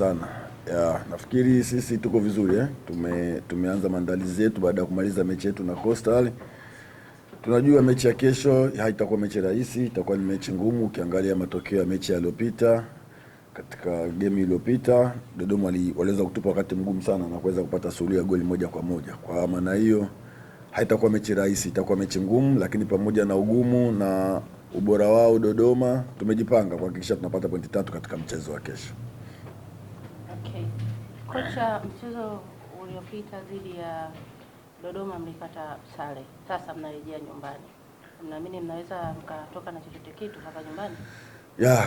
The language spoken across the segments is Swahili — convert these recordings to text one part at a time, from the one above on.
sana. Nafikiri sisi tuko vizuri tumeanza maandalizi yetu baada ya kumaliza mechi yetu na Coastal. Tunajua mechi ya kesho haitakuwa mechi rahisi, itakuwa ni mechi ngumu. Ukiangalia matokeo ya mechi iliyopita, katika game iliyopita Dodoma waliweza kutupa wakati mgumu sana na kuweza kupata suluhu ya goli moja kwa moja. Kwa maana hiyo haitakuwa mechi rahisi, itakuwa mechi ngumu, lakini pamoja na ugumu na ubora wao Dodoma tumejipanga kuhakikisha tunapata pointi 3 katika mchezo wa kesho. Okay. Kocha, mchezo uliopita dhidi ya Dodoma mlipata sare. Sasa mnarejea nyumbani. Mnaamini mnaweza mkatoka na chochote kitu hapa nyumbani?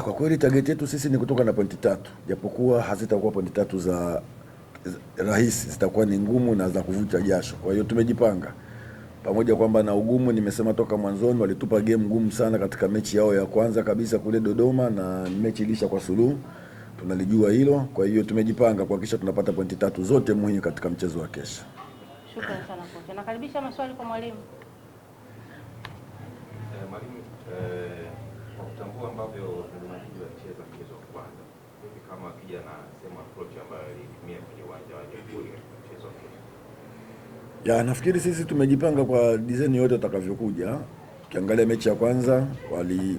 Kwa kweli target yetu sisi ni kutoka na pointi 3. Japokuwa hazitakuwa pointi 3 za rahisi, zitakuwa ni ngumu na za kuvuta jasho. Kwa hiyo tumejipanga. Pamoja kwamba na ugumu, nimesema toka mwanzoni walitupa game ngumu sana katika mechi yao ya kwanza kabisa kule Dodoma, na mechi ilisha kwa suluhu. Tunalijua hilo. Kwa hiyo tumejipanga kuhakikisha tunapata pointi 3 zote muhimu katika mchezo wa kesho. Shukrani sana kocha. Nakaribisha maswali kwa mwalimu. Mwalimu, kwa kutambua ambavyo Dodoma Jiji walicheza mchezo wa kwanza, hivi kama akija na sema approach ambayo alitumia kwenye uwanja wa Jamhuri katika mchezo wa kesho? Nafikiri sisi tumejipanga kwa design yote utakavyokuja. Ukiangalia mechi ya kwanza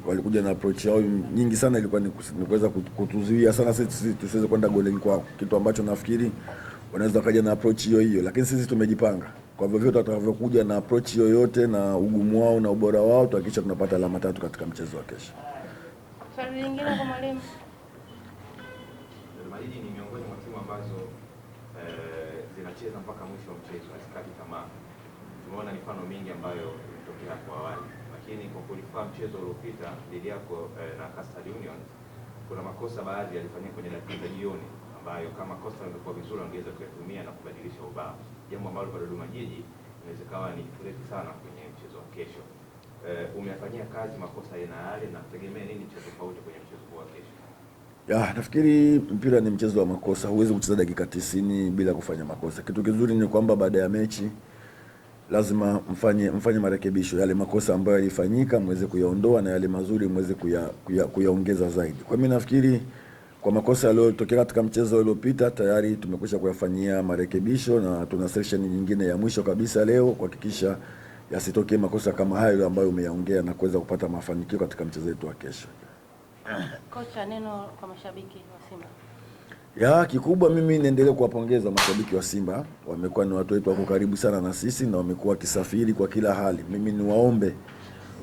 walikuja na approach yao nyingi sana, ilikuwa ni kuweza kutuzuia sana sisi tusiweze kwenda golini kwao, kitu ambacho nafikiri wanaweza kaja na approach hiyo, lakini sisi tumejipanga kwa vyovyote watakavyokuja na approach yoyote na ugumu wao na ubora wao, tuhakikisha tunapata alama 3 katika mchezo wa kesho. Swali lingine kwa mwalimu. Dodoma Jiji ni miongoni mwa timu ambazo zinacheza mpaka mwisho wa mchezo, hasikati tamaa. Tumeona mifano mingi ambayo ilitokea hapo awali, lakini kwa kulifaa mchezo uliopita dhidi yako na Coastal Union, kuna makosa baadhi yalifanyika kwenye dakika za jioni ambayo kama Coastal ingekuwa vizuri angeweza kuyatumia na kubadilisha ubao, jambo ambalo kwa Dodoma Jiji inaweza kawa ni threat sana kwenye mchezo wa kesho. Umeyafanyia kazi makosa yana yale na tegemea nini cha tofauti kwenye mchezo wa kesho? Nafikiri mpira ni mchezo wa makosa. Huwezi kucheza dakika 90 bila kufanya makosa. Kitu kizuri ni kwamba baada ya mechi lazima mfanye marekebisho. Yale makosa ambayo yalifanyika muweze kuyaondoa na yale mazuri muweze kuyaongeza zaidi. Kwa mimi nafikiri kwa makosa yaliyotokea katika mchezo uliopita tayari tumekwisha kuyafanyia marekebisho, na tuna session nyingine ya mwisho kabisa leo kuhakikisha yasitokee makosa kama hayo ambayo umeyaongea na kuweza kupata mafanikio katika mchezo wetu wa kesho. Kocha, neno kwa mashabiki wa Simba. Kikubwa mimi niendelee kuwapongeza mashabiki wa Simba. Wamekuwa ni watu wetu wako karibu sana na sisi na wamekuwa wakisafiri kwa kila hali. Mimi niwaombe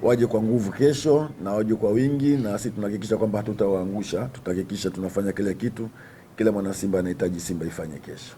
waje kwa nguvu kesho na waje kwa wingi, na sisi tunahakikisha kwamba hatutawaangusha. Tutahakikisha tunafanya kile kitu kila mwana Simba anahitaji Simba ifanye kesho.